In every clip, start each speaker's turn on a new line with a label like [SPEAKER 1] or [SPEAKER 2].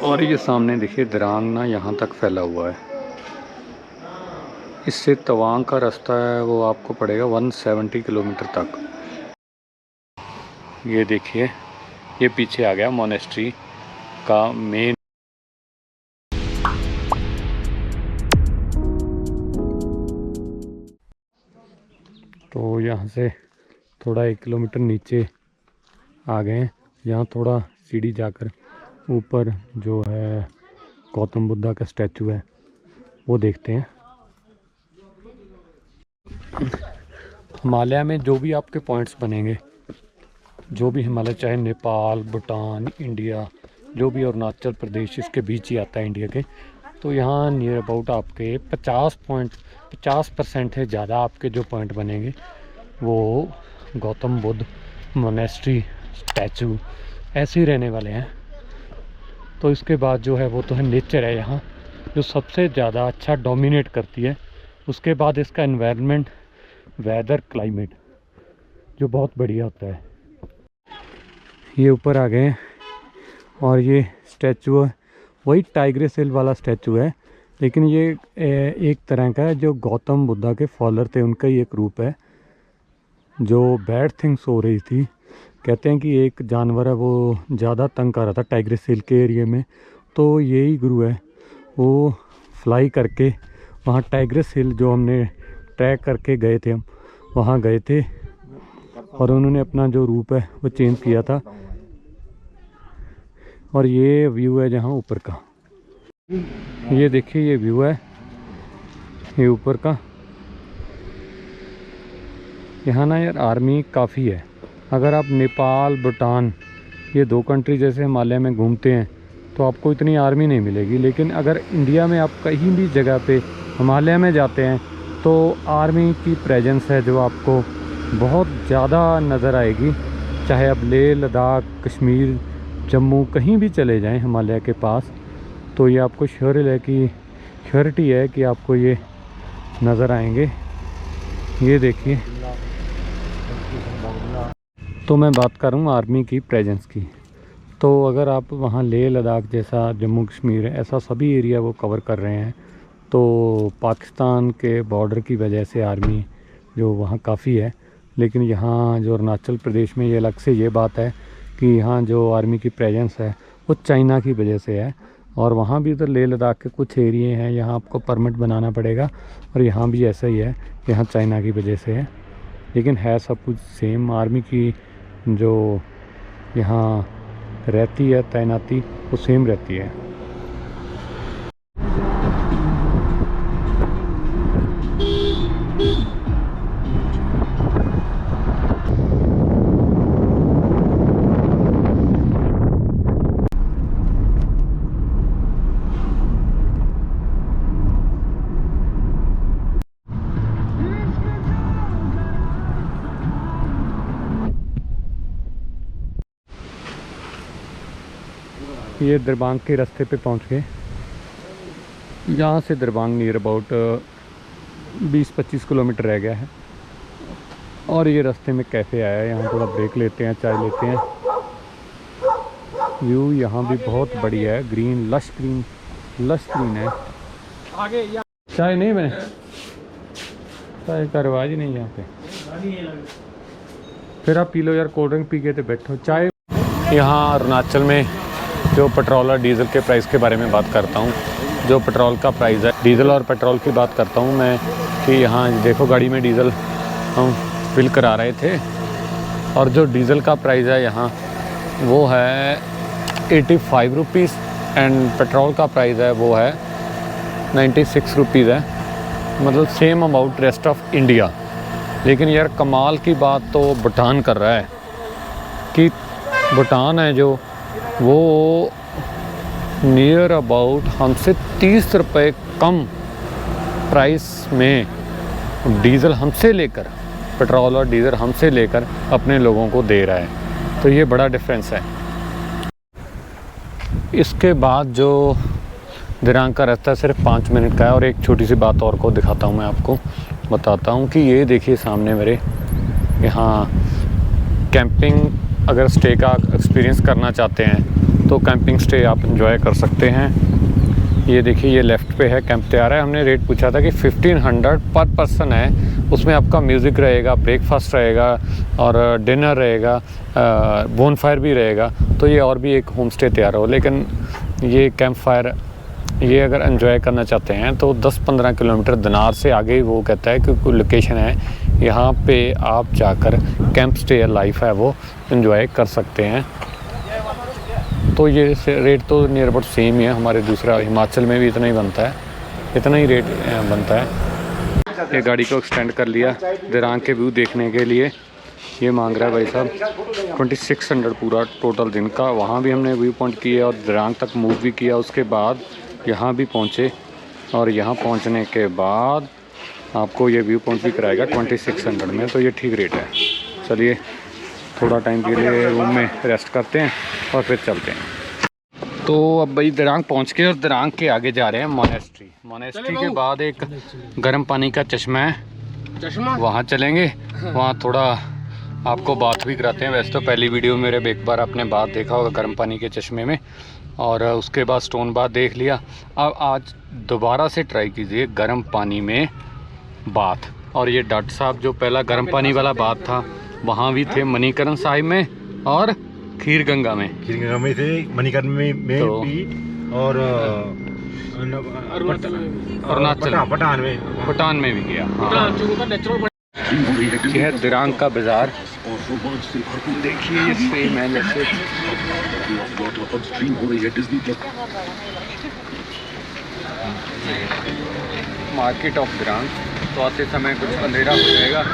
[SPEAKER 1] और ये सामने देखिए दिरांग ना यहाँ तक फैला हुआ है। इससे तवांग का रास्ता है वो आपको पड़ेगा 170 किलोमीटर तक। ये देखिए ये पीछे आ गया मोनेस्ट्री का मेन। तो यहाँ से थोड़ा 1 किलोमीटर नीचे आ गए हैं। यहाँ थोड़ा सीढ़ी जाकर ऊपर जो है गौतम बुद्धा का स्टैचू है वो देखते हैं। हिमालय में जो भी आपके पॉइंट्स बनेंगे, जो भी हिमालय, चाहे नेपाल, भूटान, इंडिया, जो भी अरुणाचल प्रदेश इसके बीच ही आता है इंडिया के, तो यहाँ नियर अबाउट आपके 50% है ज़्यादा आपके जो पॉइंट बनेंगे वो गौतम बुद्ध, मोनेस्ट्री, स्टैचू ऐसे ही रहने वाले हैं। तो इसके बाद जो है वो तो है नेचर है यहाँ जो सबसे ज़्यादा अच्छा डोमिनेट करती है। उसके बाद इसका एनवायरनमेंट, वेदर, क्लाइमेट जो बहुत बढ़िया होता है। ये ऊपर आ गए और ये स्टैचू है वही टाइग्रेस हिल वाला स्टैचू है, लेकिन ये एक तरह का है जो गौतम बुद्धा के फॉलोअर थे उनका ही एक रूप है। जो बैड थिंग्स हो रही थी, कहते हैं कि एक जानवर है वो ज़्यादा तंग कर रहा था टाइग्रेस हिल के एरिया में, तो यही गुरु है वो फ्लाई करके वहाँ टाइग्रेस हिल जो हमने ट्रैक करके गए थे, हम वहाँ गए थे और उन्होंने अपना जो रूप है वो चेंज किया था। और ये व्यू है जहाँ ऊपर का, ये देखिए ये व्यू है ये ऊपर का। यहाँ ना यार आर्मी काफ़ी है। अगर आप नेपाल, भूटान ये 2 कंट्री जैसे हिमालय में घूमते हैं तो आपको इतनी आर्मी नहीं मिलेगी, लेकिन अगर इंडिया में आप कहीं भी जगह पे हिमालय में जाते हैं तो आर्मी की प्रेजेंस है जो आपको बहुत ज़्यादा नज़र आएगी। चाहे आप लेह, लद्दाख, कश्मीर, जम्मू कहीं भी चले जाएं हिमालय के पास, तो ये आपको श्योरिटी है कि आपको ये नज़र आएंगे। ये देखिए, तो मैं बात कर रहा हूँ आर्मी की प्रेजेंस की। तो अगर आप वहाँ लेह लद्दाख जैसा, जम्मू कश्मीर ऐसा सभी एरिया वो कवर कर रहे हैं, तो पाकिस्तान के बॉर्डर की वजह से आर्मी जो वहाँ काफ़ी है। लेकिन यहाँ जो अरुणाचल प्रदेश में ये अलग से ये बात है कि यहाँ जो आर्मी की प्रेजेंस है वो चाइना की वजह से है। और वहाँ भी उधर लेह लद्दाख के कुछ एरिए हैं यहाँ आपको परमिट बनाना पड़ेगा, और यहाँ भी ऐसा ही है, यहाँ चाइना की वजह से है। लेकिन है सब कुछ सेम। आर्मी की जो यहाँ रहती है तैनाती वो सेम रहती है। ये दरबांग के रास्ते पे पहुंच गए। यहाँ से दरबांग नियर अबाउट 20-25 किलोमीटर रह गया है। और ये रास्ते में कैफ़े आया है, यहाँ थोड़ा ब्रेक लेते हैं, चाय लेते हैं। व्यू यहाँ भी बहुत बढ़िया है, ग्रीन, लश ग्रीन है। आगे चाय नहीं बने, चाय का रिवाज ही नहीं यहाँ पे। फिर आप पी लो यार, कोल्ड ड्रिंक पी के तो बैठो। चाय यहाँ अरुणाचल में जो पेट्रोल और डीज़ल के प्राइस के बारे में बात करता हूँ। जो पेट्रोल का प्राइस है, डीज़ल और पेट्रोल की बात करता हूँ मैं, कि यहाँ देखो गाड़ी में डीज़ल हम फिल करा रहे थे, और जो डीज़ल का प्राइस है यहाँ वो है 85 रुपीज़ एंड पेट्रोल का प्राइस है वो है 96 रुपीज़ है। मतलब same amount rest of India. लेकिन यार कमाल की बात तो भूटान कर रहा है कि भूटान है जो वो नियर अबाउट हमसे 30 रुपये कम प्राइस में डीज़ल हमसे लेकर, पेट्रोल और डीज़ल हमसे लेकर अपने लोगों को दे रहा है। तो ये बड़ा डिफरेंस है। इसके बाद जो दिरांग का रास्ता सिर्फ 5 मिनट का है। और एक छोटी सी बात और को दिखाता हूँ, मैं आपको बताता हूँ कि ये देखिए सामने मेरे, यहाँ कैंपिंग अगर स्टे का एक्सपीरियंस करना चाहते हैं तो तो कैंपिंग स्टे आप इंजॉय कर सकते हैं। ये देखिए ये लेफ़्ट पे है कैंप तैयार है। हमने रेट पूछा था कि 1500 पर पर्सन है। उसमें आपका म्यूज़िक रहेगा, ब्रेकफास्ट रहेगा और डिनर रहेगा, बोन फायर भी रहेगा। तो ये और भी एक होम स्टे तैयार हो। लेकिन ये कैंप फायर ये अगर एंजॉय करना चाहते हैं तो 10-15 किलोमीटर दिनार से आगे वो कहता है कि कोई लोकेशन है, यहाँ पे आप जाकर कैंप स्टे लाइफ है वो एंजॉय कर सकते हैं। तो ये रेट तो नियर अबाउट सेम ही है। हमारे दूसरा हिमाचल में भी इतना ही बनता है, इतना ही रेट बनता है। ये गाड़ी को एक्सटेंड कर लिया दिरांग के व्यू देखने के लिए। ये मांग रहा है भाई साहब 2600 पूरा टोटल दिन का। वहाँ भी हमने व्यू पॉइंट किया और दिरांग तक मूव भी किया। उसके बाद यहाँ भी पहुँचे और यहाँ पहुँचने के बाद आपको ये व्यू पॉइंट भी कराएगा 2600 में। तो ये ठीक रेट है। चलिए थोड़ा टाइम के लिए रूम में रेस्ट करते हैं और फिर चलते हैं। तो अब भाई दिरांग पहुंच के और दिरांग के आगे जा रहे हैं मोनेस्ट्री। मोनेस्ट्री के बाद एक गर्म पानी का चश्मा है, वहाँ चलेंगे। वहाँ थोड़ा आपको बात भी कराते हैं। वैसे तो पहली वीडियो मेरे एक बार आपने बात देखा होगा गर्म पानी के चश्मे में, और उसके बाद स्टोन बाथ देख लिया। अब आज दोबारा से ट्राई कीजिए गर्म पानी में बाथ। और ये डॉक्टर साहब जो पहला गर्म पानी वाला बाथ था वहाँ भी थे मणिकरण साहिब में और खीर गंगा में
[SPEAKER 2] थे, मणिकरण में
[SPEAKER 1] तो,
[SPEAKER 2] भी और
[SPEAKER 1] पटान में भी गया। हाँ। यह है दिरांग का बाज़ार। देखिए ये सेम है जैसे मार्केट ऑफ दिरांग। तो आते समय कुछ अंधेरा हो जाएगा।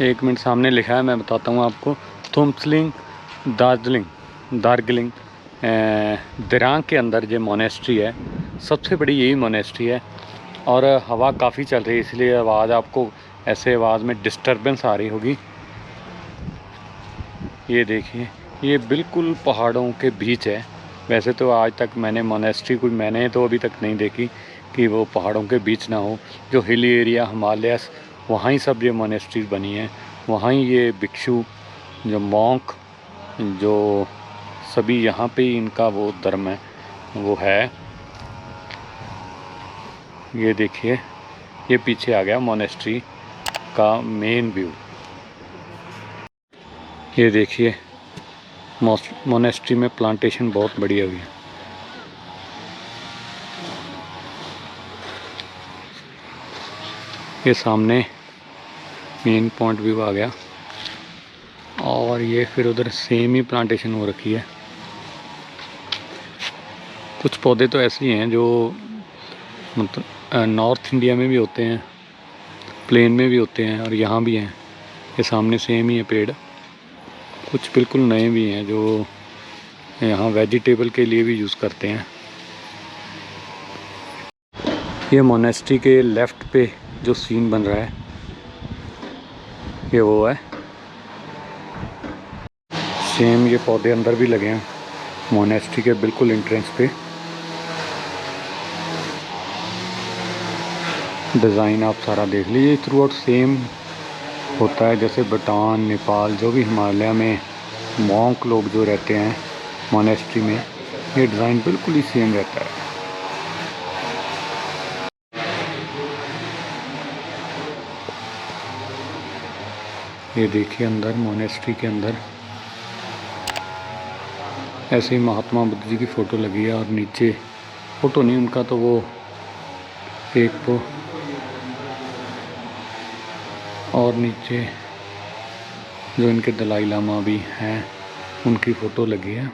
[SPEAKER 1] एक मिनट सामने लिखा है, मैं बताता हूँ आपको। थुमसलिंग दार्जिलिंग दिरांग के अंदर जो मोनेस्ट्री है सबसे बड़ी यही मोनेस्ट्री है। और हवा काफ़ी चल रही है इसलिए आवाज़ आपको ऐसे आवाज़ में डिस्टरबेंस आ रही होगी। ये देखिए ये बिल्कुल पहाड़ों के बीच है। वैसे तो आज तक मैंने तो अभी तक नहीं देखी कि वो पहाड़ों के बीच ना हो। जो हिली एरिया हिमालयस वहाँ ही सब ये मोनेस्ट्रीज बनी हैं। वहाँ ही ये भिक्षु जो मॉन्क जो सभी यहाँ पे ही इनका वो धर्म है वो है। ये देखिए ये पीछे आ गया मोनेस्ट्री का मेन व्यू। ये देखिए मोनेस्ट्री में प्लांटेशन बहुत बढ़िया हुई है। ये सामने मेन पॉइंट व्यू आ गया और ये फिर उधर सेम ही प्लांटेशन हो रखी है। कुछ पौधे तो ऐसे ही हैं जो मतलब नॉर्थ इंडिया में भी होते हैं, प्लेन में भी होते हैं और यहाँ भी हैं। ये सामने सेम ही है पेड़। कुछ बिल्कुल नए भी हैं जो यहाँ वेजिटेबल के लिए भी यूज़ करते हैं। ये मोनेस्ट्री के लेफ़्ट पे जो सीन बन रहा है ये वो है। सेम ये पौधे अंदर भी लगे हैं मोनेस्ट्री के बिल्कुल एंट्रेंस पे। डिज़ाइन आप सारा देख लीजिए। थ्रू आउट सेम होता है जैसे भूटान, नेपाल, जो भी हिमालय में मॉन्क लोग जो रहते हैं मोनेस्ट्री में, ये डिज़ाइन बिल्कुल ही सेम रहता है। ये देखिए अंदर मोनेस्ट्री के अंदर ऐसे ही महात्मा बुद्ध जी की फ़ोटो लगी है और नीचे फ़ोटो नहीं उनका तो वो एक वो और नीचे जो इनके दलाई लामा भी हैं उनकी फ़ोटो लगी है।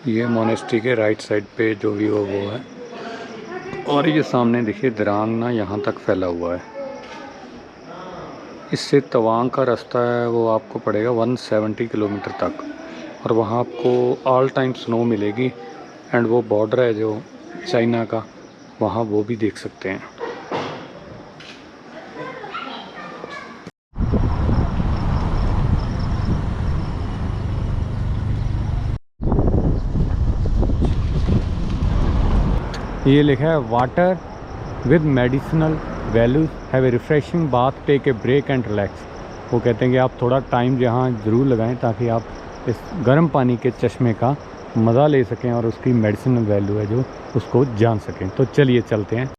[SPEAKER 1] ये मोनेस्ट्री के राइट साइड पे जो भी वो है, और ये सामने देखिए दिरांग ना यहाँ तक फैला हुआ है। इससे तवांग का रास्ता है वो आपको पड़ेगा 170 किलोमीटर तक, और वहाँ आपको ऑल टाइम स्नो मिलेगी। एंड वो बॉर्डर है जो चाइना का, वहाँ वो भी देख सकते हैं। ये लिखा है water with medicinal values, have a refreshing bath, take a break and relax. वो कहते हैं कि आप थोड़ा टाइम यहाँ ज़रूर लगाएं ताकि आप इस गर्म पानी के चश्मे का मज़ा ले सकें और उसकी मेडिसिनल वैल्यू है जो उसको जान सकें। तो चलिए चलते हैं।